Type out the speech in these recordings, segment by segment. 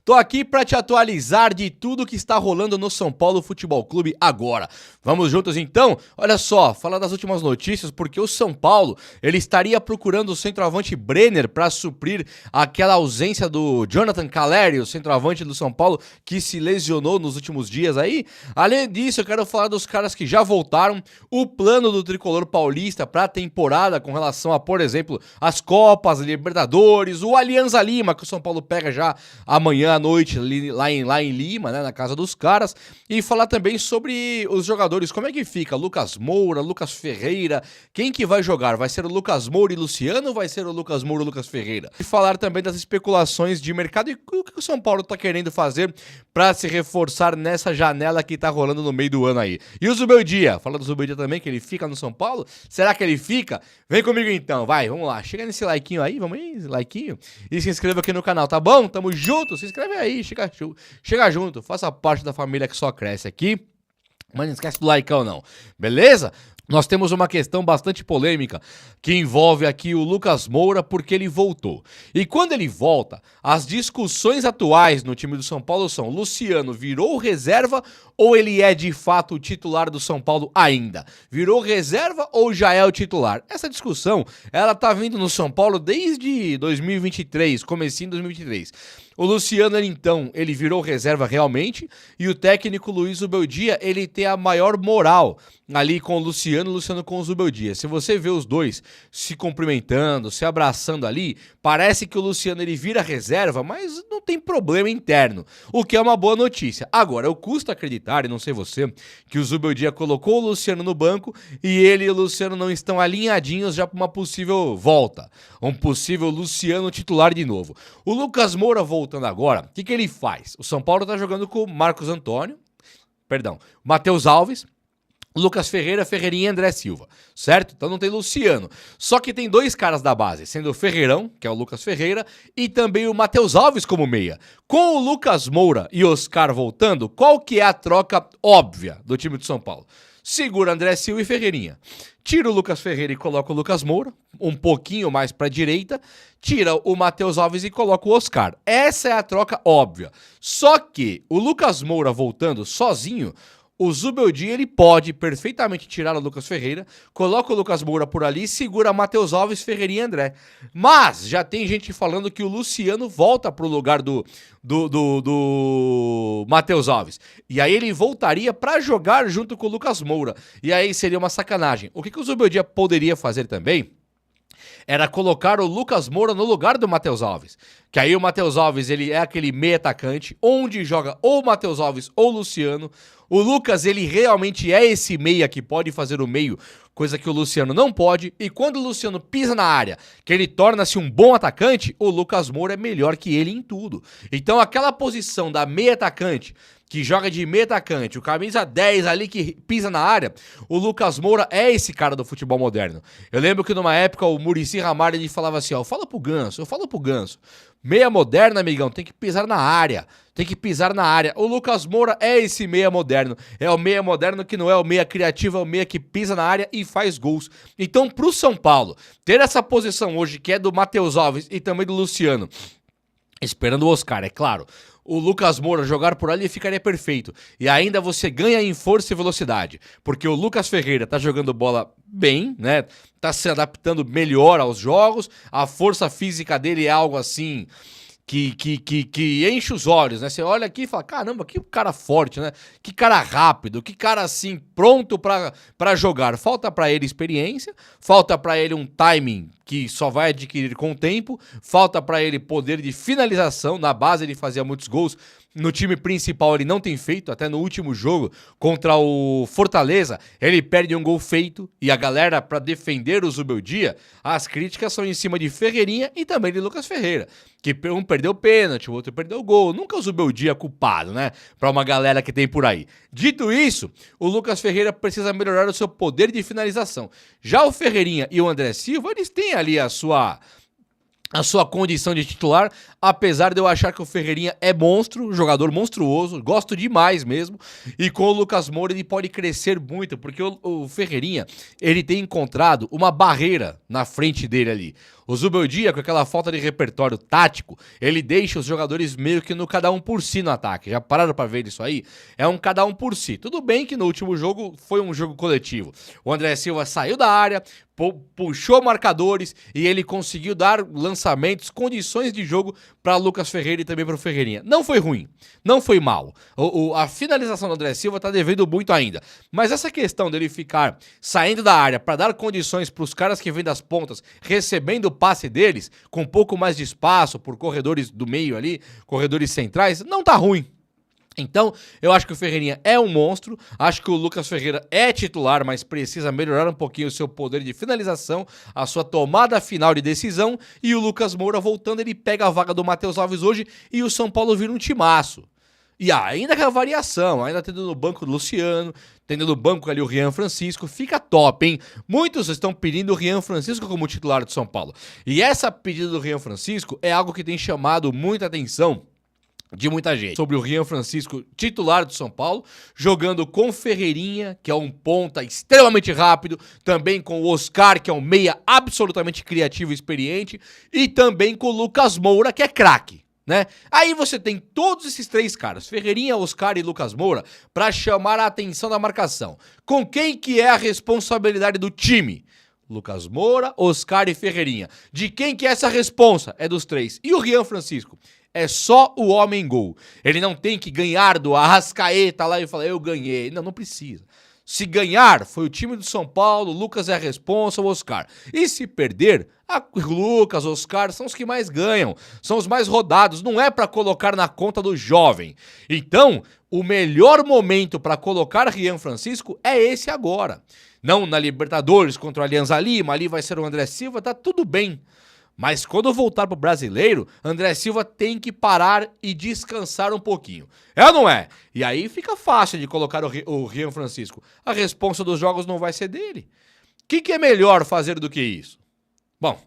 Tô aqui para te atualizar de tudo que está rolando no São Paulo Futebol Clube agora. Vamos juntos então? Olha só, falar das últimas notícias, porque o São Paulo, ele estaria procurando o centroavante Brenner para suprir aquela ausência do Jonathan Calleri, o centroavante do São Paulo, que se lesionou nos últimos dias aí. Além disso, eu quero falar dos caras que já voltaram, o plano do tricolor paulista para a temporada com relação a, por exemplo, as Copas, Libertadores, o Alianza Lima, que o São Paulo pega já amanhã à noite lá em Lima, né, na casa dos caras, e falar também sobre os jogadores, como é que fica? Lucas Moura, Lucas Ferreira, quem que vai jogar? Vai ser o Lucas Moura e Luciano ou vai ser o Lucas Moura e Lucas Ferreira? E falar também das especulações de mercado e o que o São Paulo tá querendo fazer para se reforçar nessa janela que tá rolando no meio do ano aí. E o Zubeldia, fala do Zubeldia também, que ele fica no São Paulo? Será que ele fica? Vem comigo então, vai, vamos lá, chega nesse likeinho aí, vamos aí, likeinho, e se inscreva aqui no canal, tá bom? Tamo junto, se inscreve aí, chega junto, faça parte da família que só cresce aqui. Mas não esquece do likeão não, beleza? Nós temos uma questão bastante polêmica que envolve aqui o Lucas Moura porque ele voltou. E quando ele volta, as discussões atuais no time do São Paulo são: Luciano virou reserva ou ele é de fato o titular do São Paulo ainda? Virou reserva ou já é o titular? Essa discussão, ela tá vindo no São Paulo desde 2023, comecinho de 2023. O Luciano, ele virou reserva realmente, e o técnico Luiz Zubeldia, ele tem a maior moral ali com o Luciano com o Zubeldia. Se você vê os dois se cumprimentando, se abraçando ali, parece que o Luciano ele vira reserva, mas não tem problema interno, o que é uma boa notícia. Agora, eu custa acreditar, e não sei você, que o Zubeldia colocou o Luciano no banco e ele e o Luciano não estão alinhadinhos já para uma possível volta, um possível Luciano titular de novo. O Lucas Moura voltando agora, o que ele faz? O São Paulo tá jogando com Matheus Alves, Lucas Ferreira, Ferreirinha e André Silva, certo? Então não tem Luciano. Só que tem dois caras da base, sendo o Ferreirão, que é o Lucas Ferreira, e também o Matheus Alves como meia. Com o Lucas Moura e Oscar voltando, qual que é a troca óbvia do time de São Paulo? Segura André Silva e Ferreirinha. Tira o Lucas Ferreira e coloca o Lucas Moura, um pouquinho mais para a direita. Tira o Matheus Alves e coloca o Oscar. Essa é a troca óbvia. Só que o Lucas Moura voltando sozinho, o Zubeldia, ele pode perfeitamente tirar o Lucas Ferreira, coloca o Lucas Moura por ali, segura Matheus Alves, Ferreirinha e André. Mas já tem gente falando que o Luciano volta pro lugar do Matheus Alves. E aí ele voltaria para jogar junto com o Lucas Moura. E aí seria uma sacanagem. O que o Zubeldia poderia fazer também era colocar o Lucas Moura no lugar do Matheus Alves. Que aí o Matheus Alves, ele é aquele meia atacante, onde joga ou o Matheus Alves ou o Luciano. O Lucas, ele realmente é esse meia que pode fazer o meio, coisa que o Luciano não pode. E quando o Luciano pisa na área, que ele torna-se um bom atacante, o Lucas Moura é melhor que ele em tudo. Então aquela posição da meia atacante, que joga de meia atacante, o camisa 10 ali que pisa na área, o Lucas Moura é esse cara do futebol moderno. Eu lembro que numa época o Muricy Ramalho ele falava assim, ó, eu falo pro Ganso, meia moderna, amigão, tem que pisar na área. O Lucas Moura é esse meia moderno. É o meia moderno que não é o meia criativo, é o meia que pisa na área e faz gols. Então, pro São Paulo, ter essa posição hoje, que é do Matheus Alves e também do Luciano, esperando o Oscar, é claro, o Lucas Moura jogar por ali ficaria perfeito. E ainda você ganha em força e velocidade, porque o Lucas Ferreira tá jogando bola bem, né? Tá se adaptando melhor aos jogos. A força física dele é algo assim que enche os olhos, né? Você olha aqui e fala, caramba, que cara forte, né? Que cara rápido, que cara assim, pronto pra jogar. Falta pra ele experiência, falta pra ele um timing que só vai adquirir com o tempo, falta pra ele poder de finalização. Na base ele fazia muitos gols, no time principal ele não tem feito, até no último jogo contra o Fortaleza, ele perde um gol feito, e a galera, pra defender o Zubeldia, as críticas são em cima de Ferreirinha e também de Lucas Ferreira, que um perdeu o pênalti, o outro perdeu o gol. Nunca o Zubeldia é culpado, né? Pra uma galera que tem por aí. Dito isso, o Lucas Ferreira precisa melhorar o seu poder de finalização. Já o Ferreirinha e o André Silva, eles têm ali a sua condição de titular, apesar de eu achar que o Ferreirinha é monstro, jogador monstruoso, gosto demais mesmo, e com o Lucas Moura ele pode crescer muito, porque o Ferreirinha, ele tem encontrado uma barreira na frente dele ali. O Zubeldia, com aquela falta de repertório tático, ele deixa os jogadores meio que no cada um por si no ataque. Já pararam pra ver isso aí? É um cada um por si. Tudo bem que no último jogo foi um jogo coletivo. O André Silva saiu da área, puxou marcadores e ele conseguiu dar lançamentos, condições de jogo para Lucas Ferreira e também para o Ferreirinha. Não foi ruim, não foi mal. A finalização do André Silva tá devendo muito ainda. Mas essa questão dele ficar saindo da área para dar condições para os caras que vêm das pontas, recebendo o passe deles, com um pouco mais de espaço por corredores do meio ali, corredores centrais, não tá ruim. Então, eu acho que o Ferreirinha é um monstro, acho que o Lucas Ferreira é titular, mas precisa melhorar um pouquinho o seu poder de finalização, a sua tomada final de decisão, e o Lucas Moura voltando, ele pega a vaga do Matheus Alves hoje e o São Paulo vira um timaço. E ainda com a variação, ainda tendo no banco o Luciano, tendo no banco ali o Rian Francisco, fica top, hein? Muitos estão pedindo o Rian Francisco como titular do São Paulo. E essa pedida do Rian Francisco é algo que tem chamado muita atenção de muita gente, sobre o Rian Francisco, titular do São Paulo, jogando com Ferreirinha, que é um ponta extremamente rápido, também com o Oscar, que é um meia absolutamente criativo e experiente, e também com o Lucas Moura, que é craque, né? Aí você tem todos esses três caras, Ferreirinha, Oscar e Lucas Moura, para chamar a atenção da marcação. Com quem que é a responsabilidade do time? Lucas Moura, Oscar e Ferreirinha. De quem que é essa responsa? É dos três. E o Rian Francisco? É só o homem gol. Ele não tem que ganhar do Arrascaeta lá e falar, eu ganhei. Não, não precisa. Se ganhar, foi o time do São Paulo, o Lucas é a responsa, o Oscar. E se perder, o Lucas, o Oscar são os que mais ganham, são os mais rodados, não é para colocar na conta do jovem. Então, o melhor momento para colocar Rian Francisco é esse agora. Não na Libertadores contra o Alianza Lima, ali vai ser o André Silva, tá tudo bem. Mas quando voltar pro Brasileiro, André Silva tem que parar e descansar um pouquinho. É ou não é? E aí fica fácil de colocar o Rian Francisco. A responsa dos jogos não vai ser dele. O que é melhor fazer do que isso? Bom,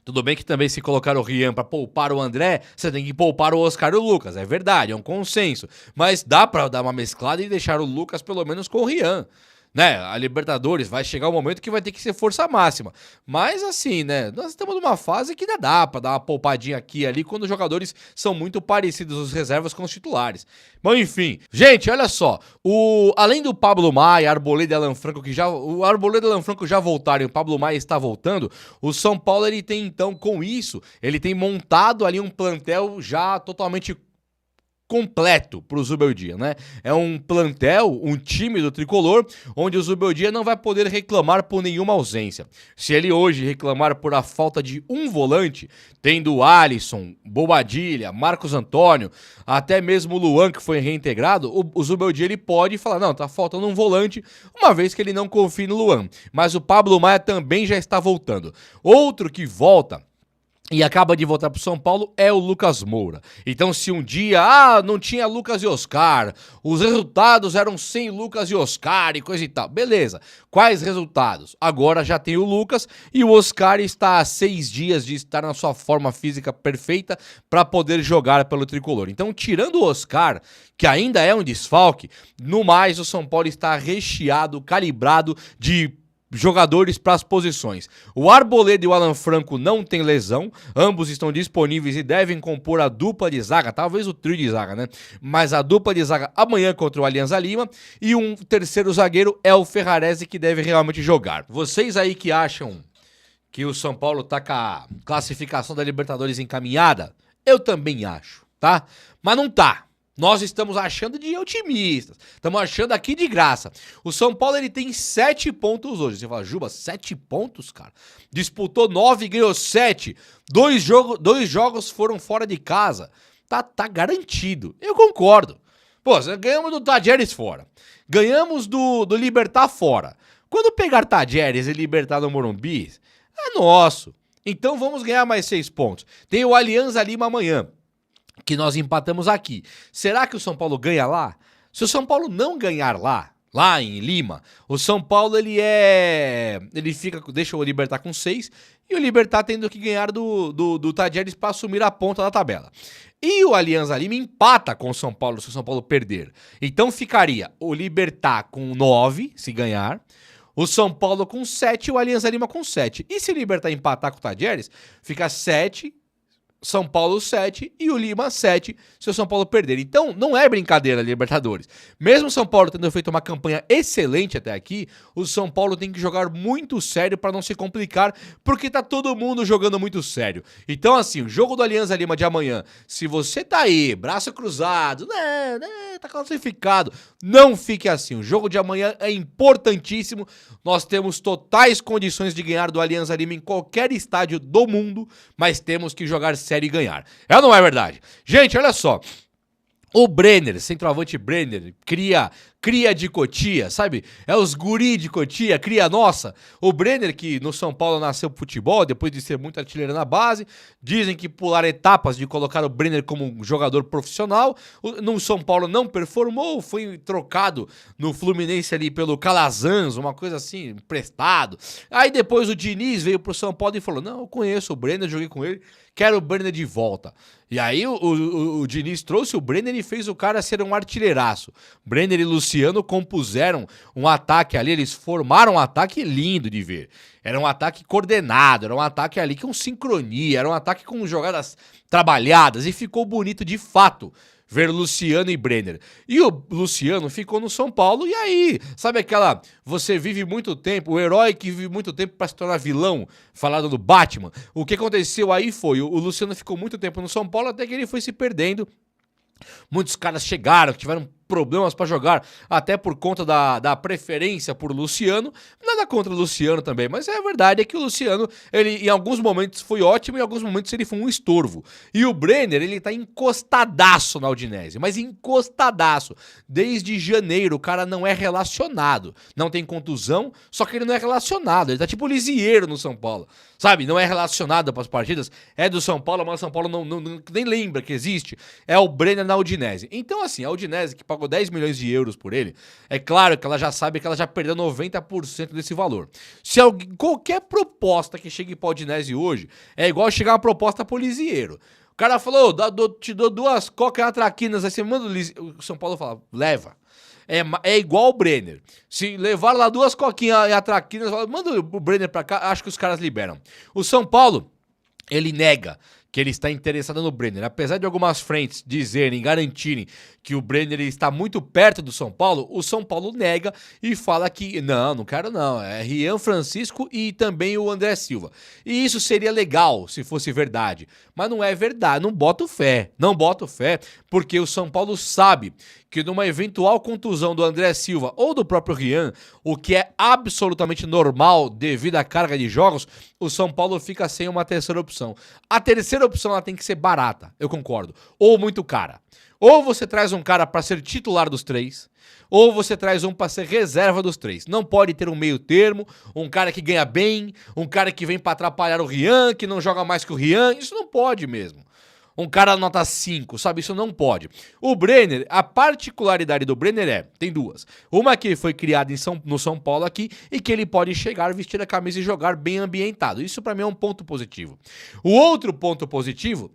tudo bem que também se colocar o Rian para poupar o André, você tem que poupar o Oscar e o Lucas. É verdade, é um consenso. Mas dá para dar uma mesclada e deixar o Lucas pelo menos com o Rian. Né, a Libertadores vai chegar um momento que vai ter que ser força máxima. Mas assim, né, nós estamos numa fase que ainda dá pra dar uma poupadinha aqui e ali quando os jogadores são muito parecidos, os reservas com os titulares. Bom, enfim. Gente, olha só. Além do Pablo Maia, Arboleda e Alan Franco, o Arboleda e Alan Franco já voltaram e o Pablo Maia está voltando, o São Paulo, ele tem então, com isso, ele tem montado ali um plantel já totalmente completo pro Zubeldia, né? É um plantel, um time do Tricolor, onde o Zubeldia não vai poder reclamar por nenhuma ausência. Se ele hoje reclamar por a falta de um volante, tendo Alisson, Bobadilha, Marcos Antônio, até mesmo o Luan, que foi reintegrado, o Zubeldia ele pode falar, não, tá faltando um volante, uma vez que ele não confia no Luan. Mas o Pablo Maia também já está voltando. Outro que volta e acaba de voltar pro São Paulo é o Lucas Moura. Então se um dia, não tinha Lucas e Oscar, os resultados eram sem Lucas e Oscar e coisa e tal. Beleza, quais resultados? Agora já tem o Lucas e o Oscar está há 6 dias de estar na sua forma física perfeita para poder jogar pelo Tricolor. Então tirando o Oscar, que ainda é um desfalque, no mais o São Paulo está recheado, calibrado de jogadores para as posições. O Arboleda e o Alan Franco não têm lesão, ambos estão disponíveis e devem compor a dupla de zaga, talvez o trio de zaga, né? Mas a dupla de zaga amanhã contra o Alianza Lima, e um terceiro zagueiro é o Ferrarese, que deve realmente jogar. Vocês aí que acham que o São Paulo tá com a classificação da Libertadores encaminhada, eu também acho, tá? Mas não tá. Nós estamos achando de otimistas, estamos achando aqui de graça. O São Paulo, ele tem 7 pontos hoje. Você fala, Juba, 7 pontos, cara? Disputou 9 e ganhou 7. Dois jogos foram fora de casa. Tá garantido. Eu concordo. Pô, ganhamos do Tadieres fora. Ganhamos do Libertad fora. Quando pegar Tadieres e Libertad no Morumbi, é nosso. Então vamos ganhar mais 6 pontos. Tem o Alianza Lima amanhã, que nós empatamos aqui. Será que o São Paulo ganha lá? Se o São Paulo não ganhar lá em Lima, o São Paulo ele deixa o Libertad com 6 e o Libertad tendo que ganhar do Tadieres para assumir a ponta da tabela. E o Alianza Lima empata com o São Paulo se o São Paulo perder. Então ficaria o Libertad com 9 se ganhar, O São Paulo com 7 e o Alianza Lima com 7. E se o Libertad empatar com o Talleres, fica 7, São Paulo 7 e o Lima 7 se o São Paulo perder. Então, não é brincadeira, Libertadores. Mesmo o São Paulo tendo feito uma campanha excelente até aqui, o São Paulo tem que jogar muito sério para não se complicar, porque tá todo mundo jogando muito sério. Então, assim, o jogo do Alianza Lima de amanhã, se você tá aí, braço cruzado, tá classificado, não fique assim. O jogo de amanhã é importantíssimo. Nós temos totais condições de ganhar do Alianza Lima em qualquer estádio do mundo, mas temos que jogar série e ganhar. É ou não é verdade? Gente, olha só. O Brenner, centroavante Brenner, cria de Cotia, sabe? É os guri de Cotia, cria nossa. O Brenner, que no São Paulo nasceu pro futebol, depois de ser muito artilheiro na base, dizem que pular etapas de colocar o Brenner como um jogador profissional. No São Paulo não performou, foi trocado no Fluminense ali pelo Calazans, uma coisa assim, emprestado. Aí depois o Diniz veio pro São Paulo e falou, não, eu conheço o Brenner, joguei com ele, quero o Brenner de volta. E aí o Diniz trouxe o Brenner e fez o cara ser um artilheiraço. Brenner e Luciano compuseram um ataque ali, eles formaram um ataque lindo de ver. Era um ataque coordenado, era um ataque ali com sincronia, era um ataque com jogadas trabalhadas e ficou bonito de fato ver Luciano e Brenner. E o Luciano ficou no São Paulo e aí, sabe aquela, você vive muito tempo, o herói que vive muito tempo para se tornar vilão, falado do Batman. O que aconteceu aí foi, o Luciano ficou muito tempo no São Paulo até que ele foi se perdendo. Muitos caras chegaram, tiveram problemas para jogar, até por conta da preferência por Luciano. Nada contra o Luciano também, mas a verdade é que o Luciano, ele em alguns momentos foi ótimo, em alguns momentos ele foi um estorvo. E o Brenner, ele tá encostadaço na Udinese, mas encostadaço. Desde janeiro, o cara não é relacionado. Não tem contusão, só que ele não é relacionado. Ele tá tipo Lisieiro no São Paulo, sabe? Não é relacionado para as partidas, é do São Paulo, mas o São Paulo nem lembra que existe. É o Brenner na Udinese. Então, assim, a Udinese, que pagou 10 milhões de euros por ele, é claro que ela já sabe que ela já perdeu 90% desse valor. Se qualquer proposta que chegue para o Udinese hoje, é igual chegar uma proposta pro Lisieiro. O cara falou, te dou 2 coca atraquinas, aí você manda o São Paulo fala, leva. É igual o Brenner. Se levar lá 2 coquinhas e atraquinas, manda o Brenner pra cá, acho que os caras liberam. O São Paulo, ele nega que ele está interessado no Brenner. Apesar de algumas frentes dizerem, garantirem que o Brenner está muito perto do São Paulo, o São Paulo nega e fala que não quero não, é Rian Francisco e também o André Silva. E isso seria legal se fosse verdade, mas não é verdade, não boto fé, porque o São Paulo sabe que numa eventual contusão do André Silva ou do próprio Rian, o que é absolutamente normal devido à carga de jogos, o São Paulo fica sem uma terceira opção. A terceira opção ela tem que ser barata, eu concordo, ou muito cara. Ou você traz um cara para ser titular dos 3, ou você traz um para ser reserva dos 3. Não pode ter um meio termo, um cara que ganha bem, um cara que vem para atrapalhar o Rian, que não joga mais que o Rian, isso não pode mesmo. Um cara nota 5, sabe? Isso não pode. O Brenner, a particularidade do Brenner tem 2. Uma que foi criada no São Paulo aqui e que ele pode chegar, vestir a camisa e jogar bem ambientado. Isso para mim é um ponto positivo. O outro ponto positivo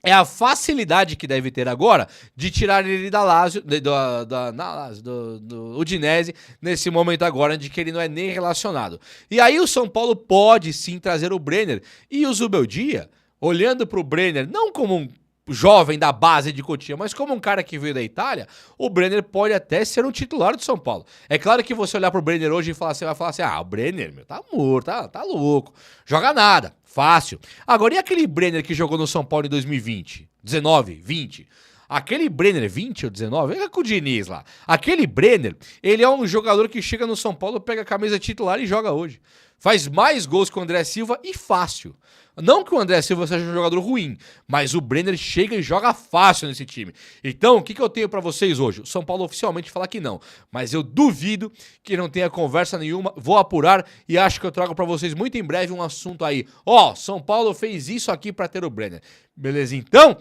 é a facilidade que deve ter agora de tirar ele da Lazio, do Udinese, nesse momento agora de que ele não é nem relacionado. E aí o São Paulo pode sim trazer o Brenner e o Zubeldia, olhando para o Brenner, não como um jovem da base de Cotia, mas como um cara que veio da Itália, o Brenner pode até ser um titular do São Paulo. É claro que você olhar pro Brenner hoje e falar, você vai falar assim, o Brenner, meu, tá morto, tá louco, joga nada, fácil. Agora, e aquele Brenner que jogou no São Paulo em 2020, 19, 20? Aquele Brenner, 20 ou 19, é com o Diniz lá. Aquele Brenner, ele é um jogador que chega no São Paulo, pega a camisa titular e joga hoje. Faz mais gols que o André Silva e fácil. Não que o André Silva seja um jogador ruim, mas o Brenner chega e joga fácil nesse time. Então, o que eu tenho pra vocês hoje? O São Paulo oficialmente fala que não, mas eu duvido que não tenha conversa nenhuma. Vou apurar e acho que eu trago pra vocês muito em breve um assunto aí. São Paulo fez isso aqui pra ter o Brenner. Beleza, então?